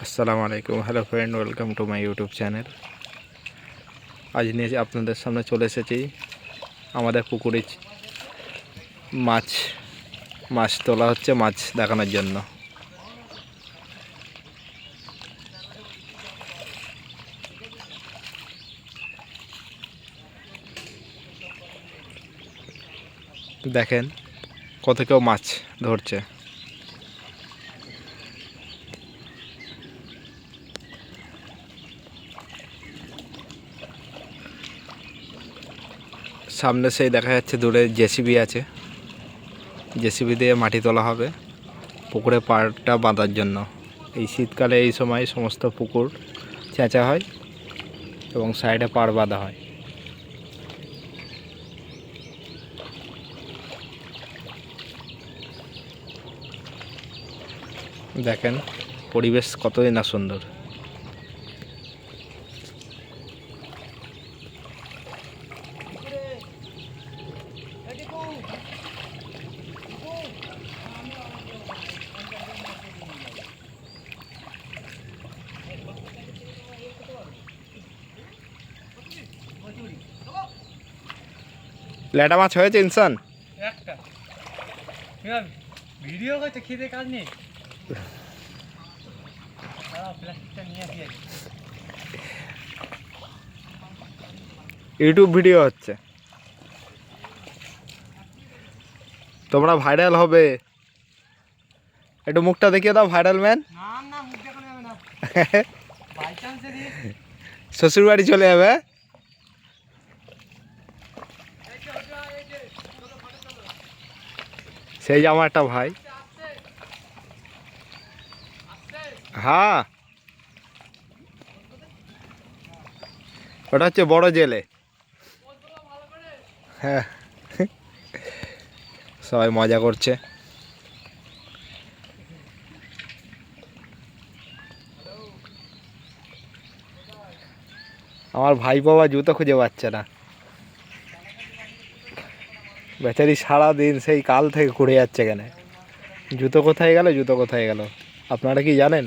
আসসালামু আলাইকুম, hello friend, welcome to my YouTube channel. আজ নিয়ে আপনাদের সামনে চলে এসেছি আমাদের পুকুরে মাছ মাছ তোলা হচ্ছে, মাছ দেখানোর জন্য। দেখেন কত কেউ মাছ ধরছে। সামনে সেই দেখা যাচ্ছে দূরে জেসিবি আছে, জেসিবি দিয়ে মাটি তোলা হবে পুকুরে পাড়টা বাঁধার জন্য। এই শীতকালে এই সময় সমস্ত পুকুর চেঁচা হয় এবং সাইডে পাড় বাঁধা হয়। দেখেন পরিবেশ কতই না সুন্দর। ল্যাটা মাছ হয়েছে ইনসান একটা ভিডিও করতে খেতে কাজ নেই। প্লাস্টিকটা নিয়ে আসি। ইউটিউব ভিডিও হচ্ছে, তোমরা ভাইরাল হবে। একটু মুখটা দেখিয়ে দাও, ভাইরাল ম্যান। না না, মুখ দেখানো যাবে না। বাই চান্স যদি শ্বশুর বাড়ি চলে যাবে। সেই যে আমার একটা ভাই, হ্যাঁ ওটা হচ্ছে বড় জেলে। হ্যাঁ, সবাই মজা করছে। আমার ভাই বাবা জুতো খুঁজে পাচ্ছে না, বেচারি সারাদিন সেই কাল থেকে ঘুরে যাচ্ছে। কেন জুতো কোথায় গেল, জুতো কোথায় গেল, আপনারা কি জানেন?